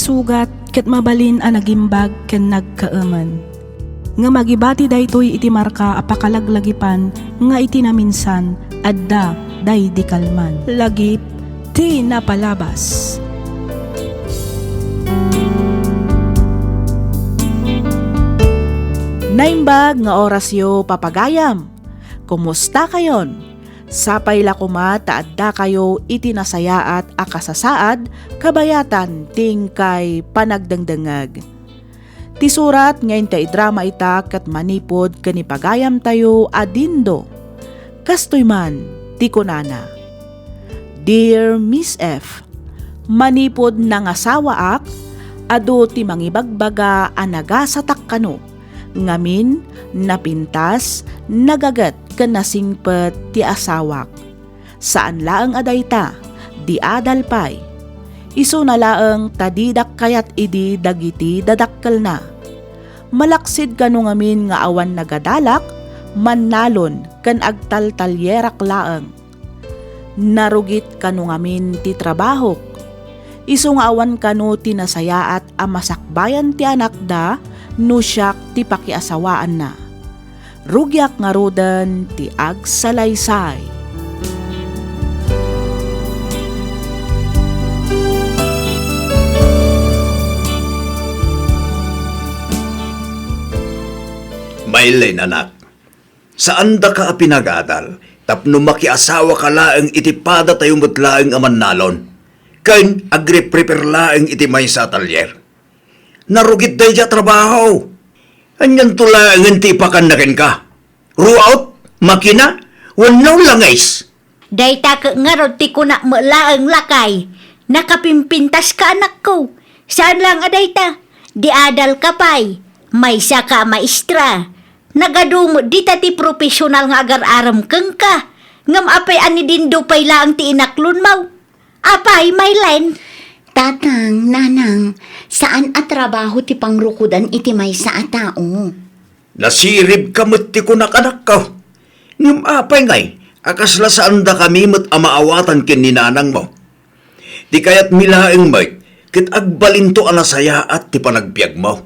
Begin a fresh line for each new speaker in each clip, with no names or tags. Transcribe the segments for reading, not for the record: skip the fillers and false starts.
sugat ket mabalin a nagimbag ken nagkaemen. Nga magibati daytoy iti marka apakalaglagipan nga iti naminsan adda day di kalman. Lagip ti napalabas. Naimbag nga orasyo papagayam. Kumusta kayon? Sapay lakuma taadda kayo iti nasayaat akasasaad kabayatan tingkay panagdangdangag. Ti surat ngayon ta idrama ita kat manipod kanipagayam tayo adindo. Kastoy man ti kunana. Dear Miss F, manipod nang asawa ak, adu ti mangibagbaga anaga-satak kano. Ngamin, napintas, nagagat kanasingpet ti asawak. Saan laeng adayta, di adalpay. Isu na laeng tadidak kayat idi dagiti dadakkel na. Malaksid kanu ngamin nga awan nagadalak, mannalon kan agtaltalyerak laeng. Narugit kanu ngamin ti trabahok. Isu nga awan kanu tinasayaat amasakbayan ti anak da, no siyak ti pakiasawaan na. Rugyak nga rodan ti agsalaysay.
Maylin anak, saan da ka pinag-adal? Tapno makiasawa ka laeng iti pada tayo matlaeng aman nalon. Kain agri-prepare laeng iti may sa talyer. Narugit day ja trabaho. Anyan tulaeng ti pakandakin ka. Ruaut, makina, wanaw langais.
Dayta ka nga ro ti kuna mo laeng lakay. Nakapimpintas ka anak ko. Saan lang adayta? Di adal ka pay. May ka maestra. Nagadumo di ti profesional nga agar-aram keng ka. Ngam apay ani dindo pay laang ti inaklon mau. Apay may line.
Tatang, nanang, saan at trabaho ti pangrukudan iti may sa atao?
Nasirib ka mo't ti kunak anak ka. Ngam apay ngay, akasla saan da kami mo't amaawatan kin ninanang mo. Di kayat milaeng may, kit agbalinto anasaya at ti panagbiag mo.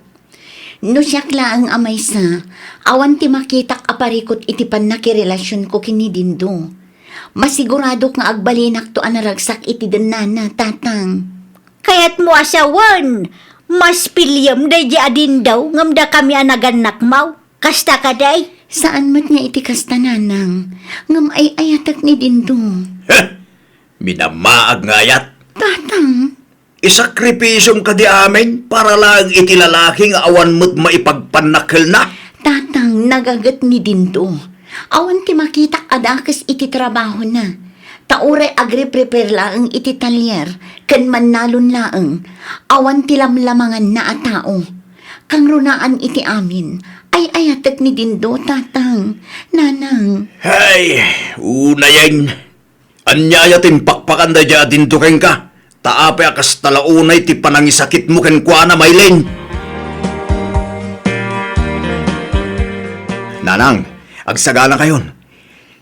No siyak laang amay sa, awan ti makitak aparikot iti panakirelasyon ko kinidindo. Masigurado nga agbalinak to anaragsak iti danana, tatang.
Kayat mo asawan. Mas pilyam day di adin daw. Ngamda kami anaganak mau. Kasta ka day.
Saan mat niya iti kasta nanang? Ngam ay ayatak ni dindo.
Minamaag ngayat.
Tatang.
Isakripisyong ka di amin para lang iti lalaki nga awan mo't maipagpanakil na.
Tatang, nagagat ni dindo. Awan ti makitak adakas iti trabaho na. Taure agri-prepare laeng iti talyer, ken mannalon laeng. Awan ti lamlamangan na atao. Kang runaan iti amin, ay ayatek ni dindo, tatang, nanang.
Hay, una yan. Anyayatin pakpakan da dya dintuken ka. Taape akas talaunay ti panangisakit mo ken kwa na Maylin. Nanang, agsagala kayon.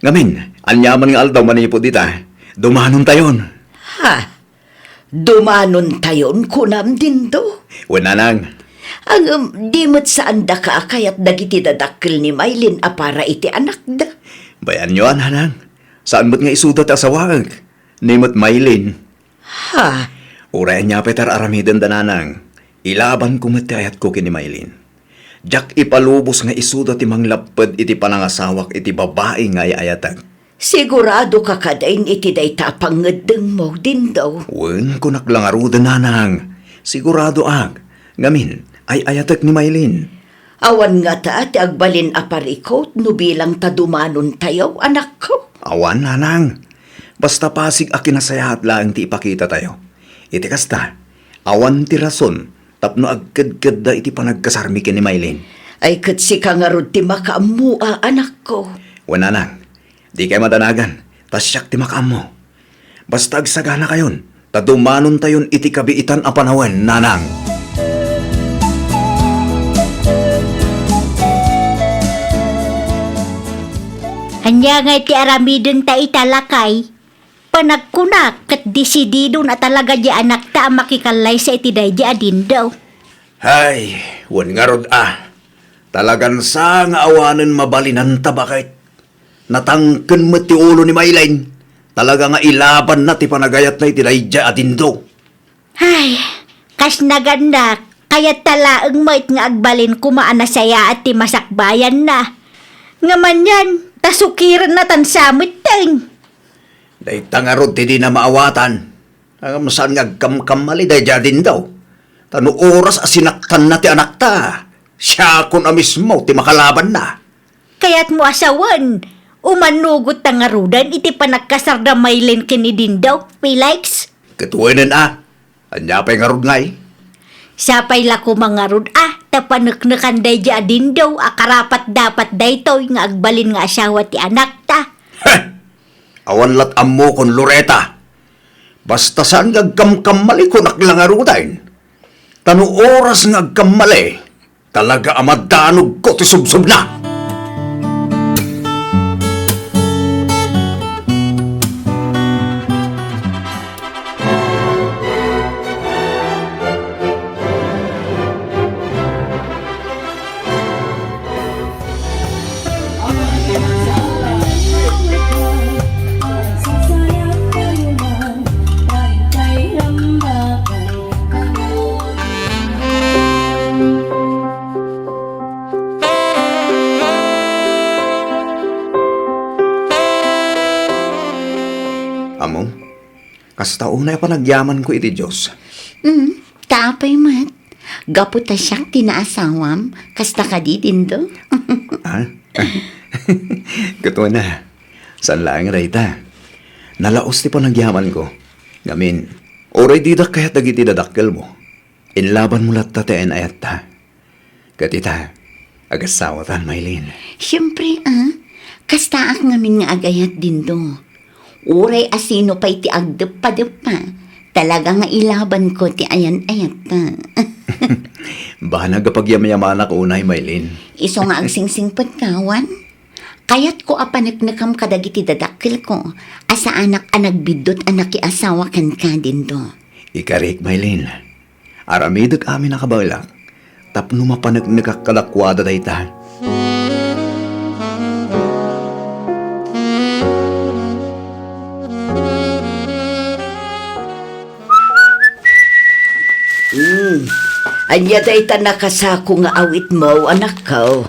Ngamin, anyaman nga aldaw manipod dita. Dumanon tayon.
Ha? Dumanon tayon kunam dindo?
Nanang.
Ang di mo't saan da ka kayat dagiti dadakkel ni Maylin apara iti anak da.
Bayan nyo, nanang. Saan mo't nga isudat asawag? Ni mo't Maylin.
Ha?
Urayan niya petar aramiden da nanang. Ilaban ko mo't ayat ko kini Maylin. Jak ipalubos nga isuda ti manglapad iti panangasawak iti babae nga ayatag.
Sigurado ka kadain iti dayta pangedeng mo din daw.
Wen ko naklangaruda nanang. Sigurado ag. Ngamin ay ayatag ni Maylin.
Awan nga ta ti agbalin aparikot no bilang tadumanon tayo anak ko.
Awan nanang. Basta pasig a kinasayahat lang ti ipakita tayo. Iti kasta, awan ti rason tapno agkad-kad da iti panagkasarmi ken ni Maylin.
Ay katsi ka nga ron ti makaamua anak ko.
Nanang, di kayo madanagan, tasyak ti makaam Basta agsagana kayon, tadumanon tayon iti kabiitan a panawen, nanang.
Anya nga iti aramiden ta italakay. panagkunak kat desidido na talaga di anak ta ang makikalay sa itiday di adin daw.
Ay, wan nga rod Talagan sa nga awanan mabalinan ta bakit? Natangken mo ti ulo ni Maylain. Talaga nga ilaban na ti panagayat na itidaydya adindo.
Ay, kas naganda, kaya talaang mait nga agbalin kumaan na saya at ti masakbayan na. Nga man yan, tasukiran na tansamit teng.
Day tangarod ti di na maawatan. Ang saan nga agkamkamali dayja din daw. Tano oras asinaktan na ti anak ta. Siya kun na mismo ti makalaban na.
Kaya't mo asawan, umanugot tangarudan iti panagkasarda Maylin kinidin daw, Felix.
Katuwinan Anya pa'y ngarod ngay.
Sapay la ko mangarud tapaneknekan day di adin daw, akarapat dapat daytoy nga agbalin nga asawa ti anak ta.
Awan lat ammo kon Loreta. Basta saan nga agkamkamali kun aklangarudain. Tano oras nga agkamali. Talaga amadanog ko ti subsub na. Amo, kasta unay panagyaman ko iti Diyos.
Tapay mat. Gaputa siyak tinaasawam, kasta ka di din do.
Katuwa na. San lang rayta. Nalaos ti panagyaman ko. Ngamin, oray didak kaya dagiti dadakkel mo. Inlaban mo lat tateen ayat ta. Katita, agasawatan, Maylin.
Siyempre, kasta ak ngamin nga agayat din do. Uray asino pa'y ti agdep pa. Talaga nga ilaban ko ti ayan-ayat ta.
Baka nagapagyamayamana ko unay, Maylin.
Iso nga ang singsing pagkawan. Kayat ko apanagnakam kadagiti dadakil ko. Asa anak anagbidot anak asawa kan ka din do.
Ikarik, Maylin. Aramidot amin nakabalak. Tapno mapanagnakakalakwada dayta.
Anya day ta nakasako nga awit mo, anak ko.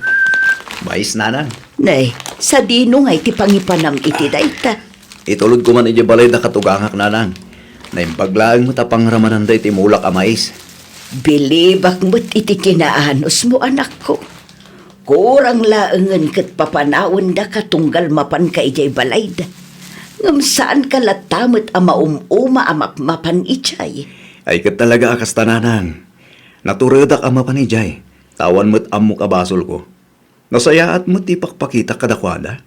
Mais nanang.
Nay, sa dino ngay ti pangipanam iti day ta.
Itulod ko man iti balay na katugangak nanang. Na impaglaang mo tapang ramanan day ti mulak a mais.
Bilibak mo't iti kinaanos mo, anak ko. Kurang laengan kat papanawon da katunggal mapan ka ijay balay da. Ngam saan ka latamot ama mapan ijay.
Ay kat talaga akas tananang. Naturadak ama panijay. Tawan mo't amo kabasol ko. Nasaya at mo't ipakpakita kadakwada.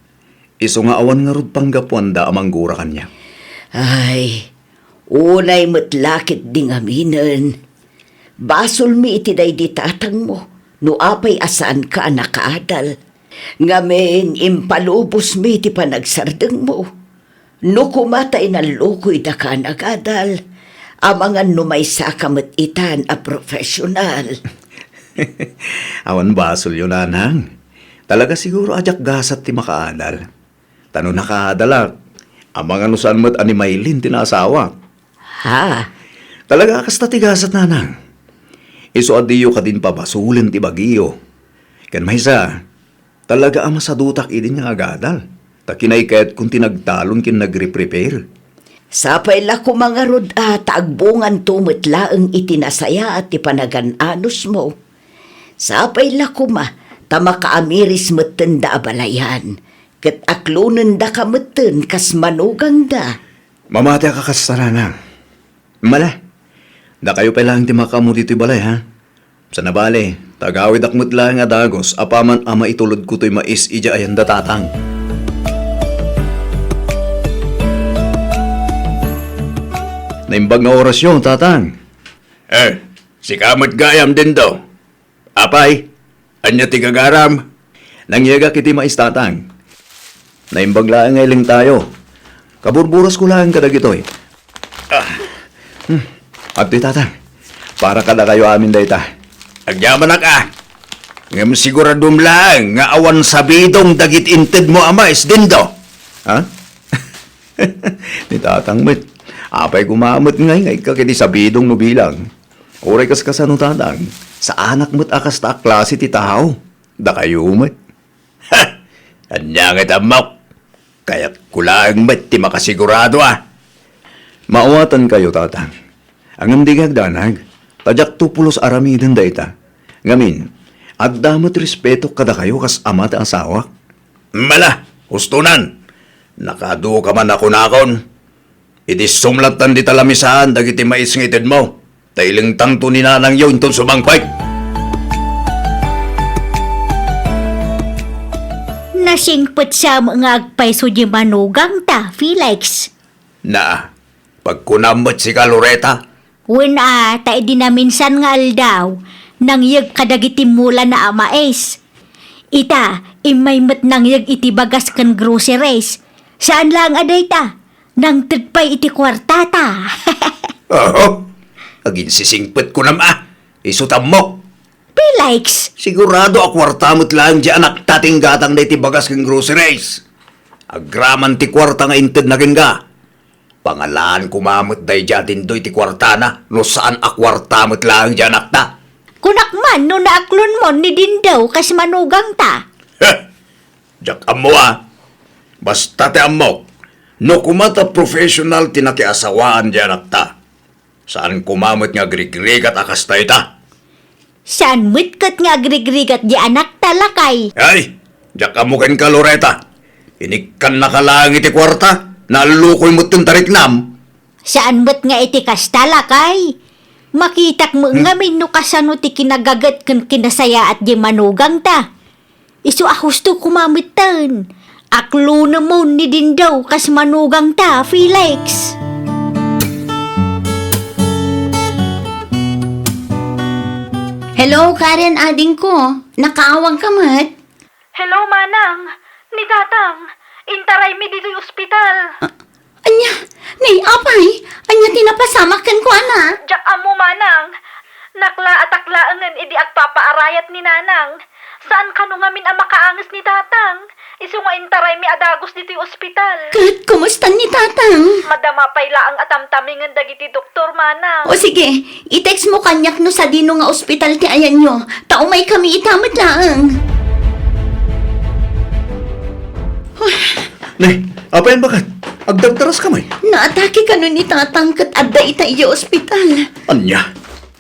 Iso nga awan nga rod panggapuanda amang gura kanya.
Ay, unay mo't lakit ding aminan. Basol mi iti day di tatang mo. No apay asaan ka nakaadal. Ngamen impalubos mi iti panagsardeng mo. No kumatay na lukoy da ka nagadal. Amangan no may sakamat itan a profesional.
Awan basol yun nanang. Talaga siguro ajak gasat ti makaadal. Tano nakaadalak. Amang ano saan mo't animaylin tinasawa.
Ha?
Talaga akas ti gasat nanang. Iso adiyo ka din pabasulin ti bagiyo. Kan maysa, talaga ama sa dutak idin nga agadal. Takinay kahit kung tinagtalon kin nagre-prepare.
Sapay la ko mga rod taagbungan tumitlaang itinasaya at ipanagananos mo. Sapay la ko tamakaamiris matanda abalayan. Kat aklunan da ka matan kas manugang da.
Mamati ka kasaranang. Mala, da kayo pa lang ti makamu dito'y balay ha. Sa nabali, tagawid akmut lang nga dagos, apaman ama itulod ko to'y mais ija ayan datatang. Naimbag na orasyon, tatang. Si kamot gayam din daw. Apay, anya tigagaram. Nangyaga kiti mais tatang. Naimbag lang ngailing tayo. Kaburburas ko lang kadag ito eh. At di tatang, para kada kayo amin dayta. Agyaman na ka. Ngam siguradum lang nga awan sabidong dagit inted mo ama is dindo. Ha? Ni tatang met. Apay kumamot ngay kakiti sabidong no bilang. Oray kas kasano tatang. Sa anak mo't akas ta klase ti tao. Da kayo met. Ha! Anya nga tamok. Kaya kulang met ti makasigurado ah. Maawatan kayo tatang. Ang amdigag danag. Tadyak tupulos aramidin dayta. Ngamin, agdamot respeto kada kayo kas ama ta asawa. Mala, hustunan. Nakadu ka man ako nakon. Iti sumlatan di talamisahan dagiti mais ngitid mo. Tailing tangto ni nanang yun ton sumangpay.
Nasingpot sa mga agpayso di manugang ta, Felix.
Na, pagkunamot si Kaloreta,
Wala, tayo di na minsan nga aldaw, nang yag kadagiti mula na amais. Ita, imaymat nang yag iti bagas kan groceries. Saan lang aday ta? Nang tadpay iti kwartata.
oo, agin sisingpet ko nama, isutam mo.
Felix,
Sigurado akwartamot lang di anak tating gatang na iti bagas kang groceries. Agraman ti kwarta nga inted na ka. Pangalaan kumamot day jatin do iti kwartana no saan akwartamot lang di anak ta.
kunak man no naaklon mo ni Dindaw kas manugang ta.
Heh, jak amo ah. Basta ti amo, no kumata professional tinakiasawaan di anak ta. Saan kumamot nga grigrigat akas tayo ta?
Saan mitkat nga agrigrigat di anak talakay.
Ay, jak amo ken Kaloreta. Inikan nakalang iti kwarta. Nalukoy mo itong tariknam.
Saan ba't nga iti kas talakay? Makitak mo nga no kasano ti kinagagat kan kinasaya at di manugang ta. Isu ahusto kumamitan. Aklo na mo ni Dindaw kas manugang ta, Felix.
Hello, Karen, ading ko. Nakaawang ka mat?
Hello, Manang. Ni Tatang. Intaray mi dito'y ospital.
Anya, nay, apay. Anya, tinapasama kan ko, ana.
Diyak amo, Manang. Nakla at aklaangan idi agpapaarayat ni Nanang. Saan ka nung amin ang makaangas ni Tatang? Isu nga intaray mi adagos dito'y ospital.
Kat, kumusta ni tatang?
Madama payla ang atamtamingan dagiti doktor, Manang.
O sige, i-text mo kanyak no sa dino nga ospital ti ayan nyo. Taumay kami itamat laang.
Nay, apayan bakat? Agdagdaras kamay.
Naatake ka nun ni tatang kat adda ita iyo ospital.
Anya?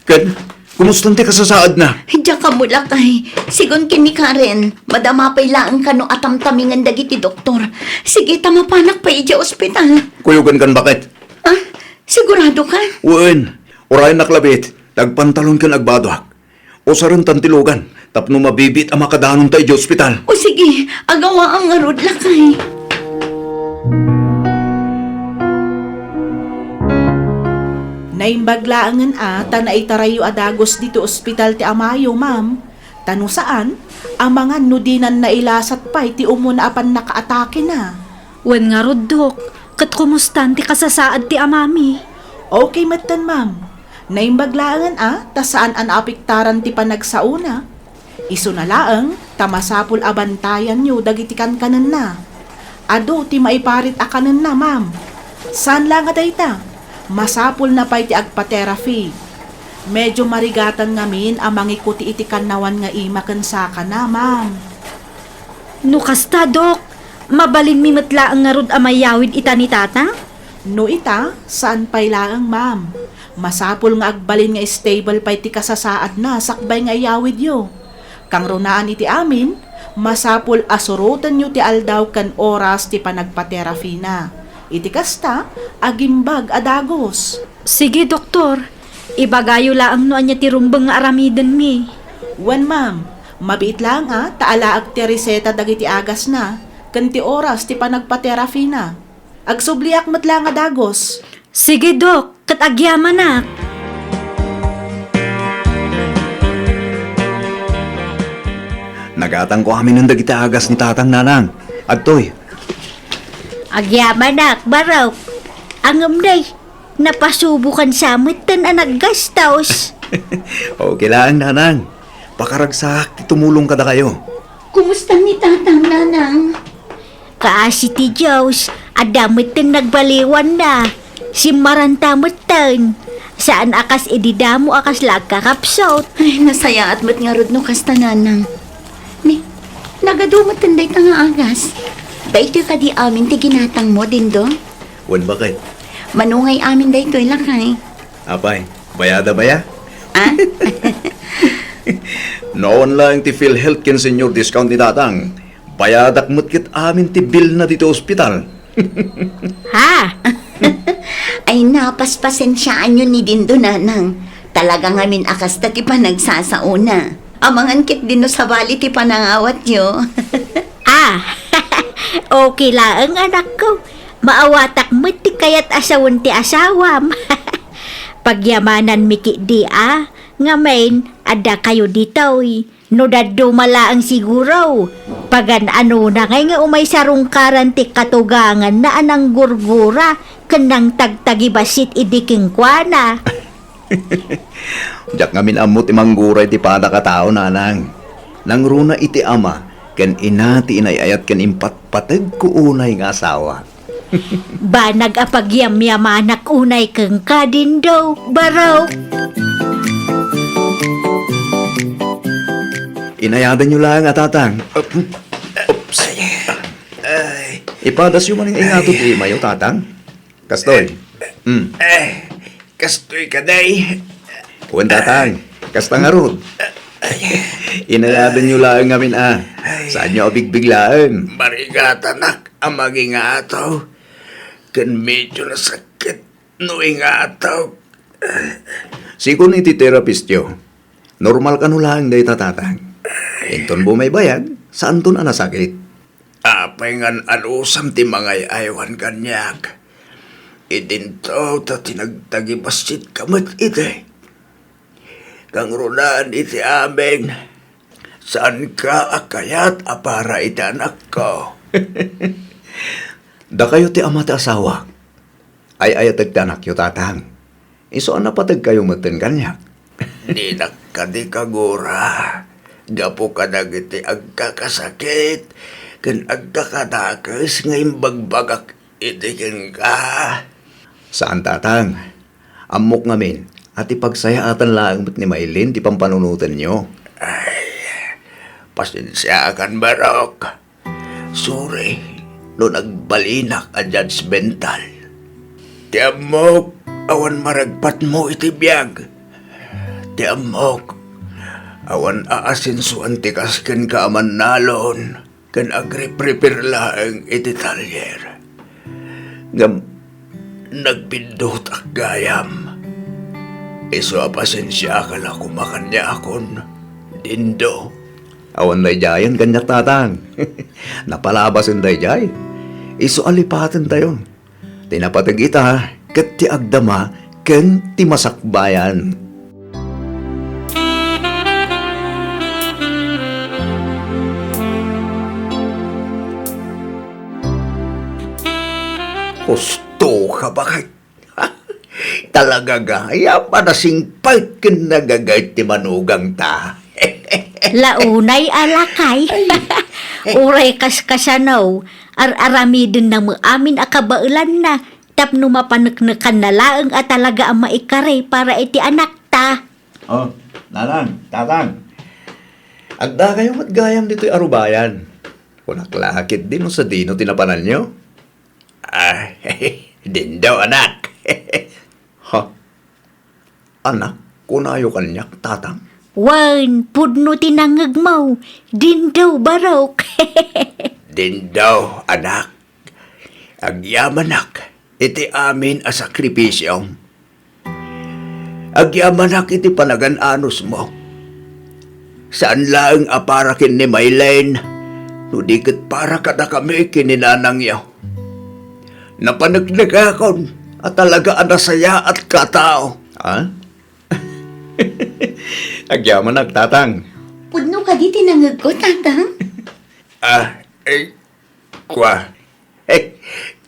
Ken, kumustante ka sa saad na?
Diya ka mula kay. Sigon kini Karen, madama pa'y laang ka no atamtamingan dagiti doktor. Sige, tamapanak pa iya ospital.
Kuyugan kan bakit?
Ah, sigurado ka?
Uwan, orayan naklabit. Tagpantalon kan agbadoak. O saran tantilugan. Tapno mabibit ang makadanon tayo di ospital.
O sige, agawa ang arod lakay.
Naimbaglaangan ta na itarayo adagos dito ospital ti Amayo, ma'am. Tano saan? Amangan no dinan na ilasat pa iti umuna apan nakaatake na.
Wen nga rod, Dok. Kat kumustan ti kasasaad ti amami.
Okay matan, ma'am. Naimbaglaangan ta saan an apiktaran ti panagsauna. Isu na laeng, tamasapul abantayan nyo dagiti kankanan na. Ado ti maiparit akanan na, ma'am. Saan lang dayta? Masapul na pa'y ti agpa-therapy. Medyo marigatan ngamin ang mangikuti iti kanawan nga imakan saka na, ma'am.
No kasta, Dok. Mabalin mi matlaang nga rod amayawid ita ni Tata?
No ita, saan pa'y laang, ma'am? Masapul nga agbalin nga stable pa'y ti kasasaad na sakbay nga iyawid yo. Kang runaan iti amin, masapul asurutan nyo ti aldaw kan oras ti panagpa-therapy na. Iti kasta, agimbag adagos.
Sige, Doktor. Ibagayo laang no anya ti rumbang nga aramiden mi.
Wan, ma'am, mabiit lang taalaag ti reseta dagiti agas na, kan ti oras ti panagpa-therapy na. Agsubliak matlang adagos.
Sige, Dok. Kat agyaman na.
Nagatang ko amin ng dagiti agas ni tatang nanang. Adtoy.
Agyaman nak, Barok. Angam day, napasubukan sa mitan anak gastos.
Okay lang, nanang. Pakaragsak, tumulong ka na kayo.
Kumusta ni tatang nanang?
Kaasi ti Diyos, adamitan nagbaliwan na. Si Marantamitan. Saan akas ididamo akas lagkakapsot.
Ay, nasaya at mat nga rod no kasta nanang. Ni, nagadumatan day ka nga agas. Dahito ka di amin ti ginatang mo din do.
Wan bakit?
Manungay amin dahito lakay.
Apay, bayada baya?
Ah?
Noon lang ti PhilHealth kin senior discount ni tatang. Bayadak mutkit amin ti bill na dito ospital.
Ha?
Ay napaspasensyaan yun ni Dindo nanang. Talaga ngamin akas ta ti panagsasauna. Amangan kit din no sa bali ti panangawat yo.
Okay lang anak ko. Maawatak mo ti kayat asawan ti asawam. Pagyamanan miki di nga main, ada kayo dito no daddo malaang siguro. Pagan ano na ngay nga umay sarungkaran ti katugangan na anang gurgura kanang tagtagibasit idiking kwana.
Diyak ngamin amot imangguray ti pada katao nanang. Nang runa iti ama, ken ina ti inayayat ken impatpatag ko unay nga asawa.
Ba nag-apagyam-yamanak unay keng kadin daw, Barok.
Inayadan nyo lang atatang. Oops. Ay. Ipadas yung maning ingato ti mayo tatang. Kastoy.
Kastoy ka day.
Huwag tatang. Kasta nga rod. Inayadan nyo lang ngamin Saan nyo abigbiglaan?
Marigata nak ang maging ataw. Kan medyo nasakit no ingataw.
Sikon iti therapist yo. Normal ka no lang day tatatang. Inton mo may bayad, saan ton anasakit?
Apay ngan alusam ti mga ayawan kanyak. Idinto ta tinagtagibasit kamat iti. Kang runaan iti amin. Saan ka akayat apara iti anak ko?
Da kayo ti ama ti asawa. Ay ayatag tanak yo tatang. Iso na patag kayo maten kanyak.
Di nakadi kagura. Gapo ka nagiti agkakasakit. Kan agkakadakas ngayon bagbagak itikin ka.
Saan tatang? Amok ngamin at ipagsayaatan lang ni Maylin ti pampanunutan nyo.
Pasensya kan Barok. Sorry, no nagbalinak a judgmental. Tiamok, awan maragpat mo iti biyag. Tiamok, awan aasinsuan ti kasken ka aman nalon. Kan agre-prepare lang iti talyer. Ngam, nagpindot ak gayam. Iso pasensya ka lang kumakan niya akon. Dindo.
Awan day jayan kanyak tatang. Napalabasin day jay. Iso alipatan tayo. Tinapatag ita ket ti agdama ken ti masakbayan.
Husto ka bakit? Talaga gaya pa na singpay ken nagagay ti manugang ta.
Launay alakay. Uray kaskasanaw. Ar-aramidin na mo amin akabailan na. Tapno mapanagnakan na laang at talaga ang maikare para iti anak ta.
Oh, nanang, tatang. Agda kayo matgayam dito'y arubayan. Kunaklakit din mo sa dino tinapanan nyo.
Din daw anak.
Ha? Anak, kunayo kanyak, tatang.
Wan, pudno tinangagmaw. Din daw Barok.
Din daw anak. Agyamanak, iti amin a sakripisyong. Agyamanak iti panagan-anos mo. Saan lang aparakin ni Maylene, no dikit para kada kami kininanang yaw. Napanagnagakon at talaga anasaya at katao.
Ha? Agyaman nagtatang.
Pudno ka di tinangag ko, tatang.
Kwa.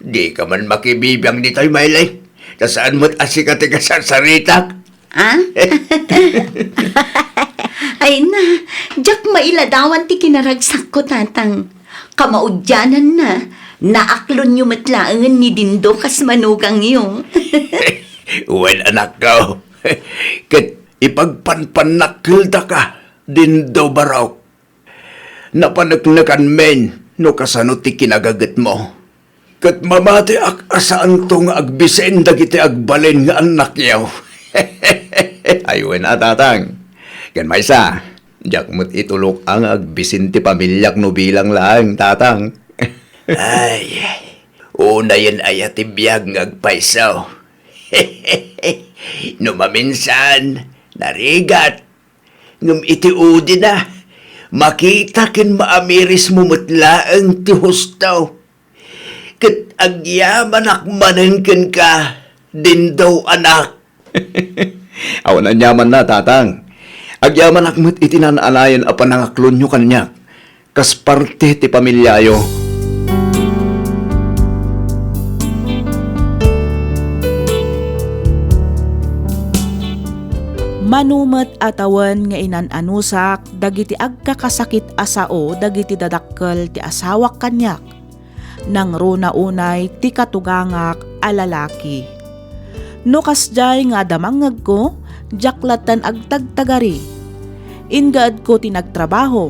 Di ka man makibibiyang dito'y Maylay. Saan mo't asikati ka sa saritak?
Ah? Ay na, jak mailadawan ti kinaragsak ko tatang. Kamaudyanan na, naaklon yung matlaangan ni Dindo kas manugang yung.
Well, anak ko. Kat ipagpanpanakilda ka, Dindo Baraw. Napanagnakan men, no kasano ti kinagagat mo. Kat mamati ak asaan to nga agbisen dagiti agbalin nga anak yaw. Ayun na tatang. Kan maysa, jak mo't itulok ang agbisin ti pamilyak no bilang lang tatang. Ay, una yan ay atibiyag ng agpaisaw. No maminsan, narigat. Ngum itiudi na, makita kin maamiris mo mutlaang ti hustaw. Kat agyaman akmanan kin ka, din daw anak.
Awan na nyaman na, tatang. Agyaman akmat itinanalayan a panangaklon nyo kanyak. Kas parte ti pamilyayo.
Manumet atawan nga inananusak dagiti agkakasakit asao dagiti dadakkel ti asawak kanyak. Nang runa unay ti katugangak a lalaki. No kasjay nga damangag ko, jaklatan agtagtagari. Ingaad ko tinagtrabaho.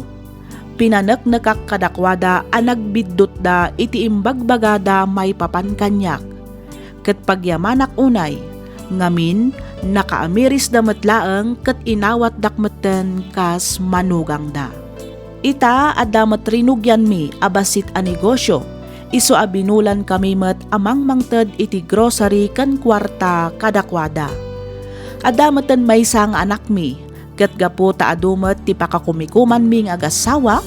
Pinanak nakakadakwada a nagbiddot da iti imbagbagada may papan kanyak. Ket pagyamanak unay, ngamin nakaamiris da matlaang ket inawat dakmeten kas manugang da. Ita adda matrinugyan mi abasit a negosyo. Isu abinulan kami met amang mangted iti grocery kan kwarta kadakwada. Adameten may sang anak mi, ket gapo ta adumet ti pakakumikuman mi nga agasawa,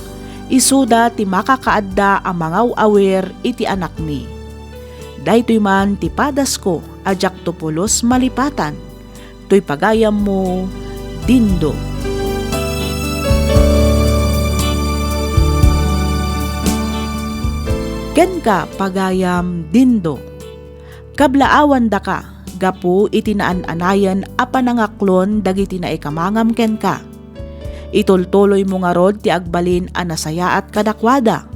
isuda ti makakaadda a mangaw-awer iti anak mi. Daytoy man ti padas ko, ajak tupulos malipatan, toy pagayam mo, Dindo. Ken ka pagayam Dindo. Kablaawan da ka, gapu itinaan-anayan a panangaklon dagiti na ikamangam ken ka. Itultuloy mo nga rod ti agbalin a nasaya at kadakwada.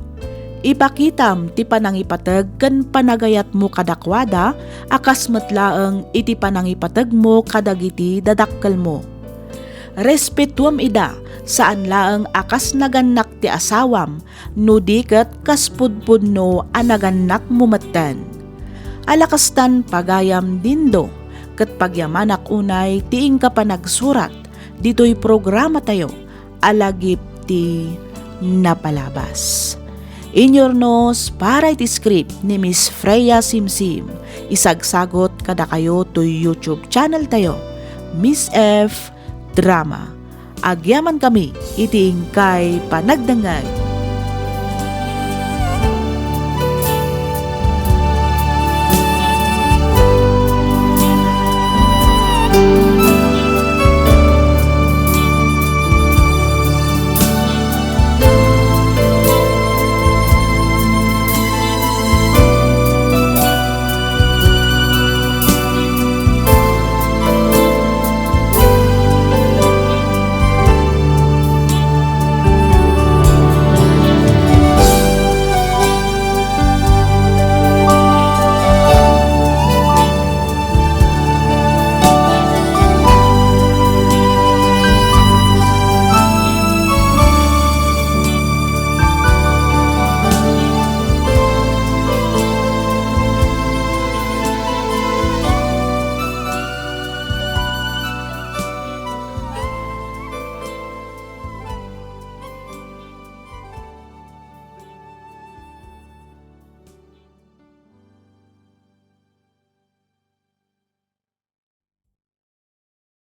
Ipakitam ti panangipateg ken panagayat mo kadakwada akas metlaeng iti panangipateg mo kadagiti dadakkel mo. Respetuam ida saan laeng akas nagannak ti asawam no diket kas pudpudno a nagannak mo metten. Alakastan pagayam Dindo ket pagyamanak unay tiing ka panagsurat ditoy programa tayo alagip ti napalabas. Inyornos para iti script ni Miss Freya Simsim. Isagsagot kada kayo to YouTube channel tayo, Miss F Drama. Agyaman kami iting kay panagdangag.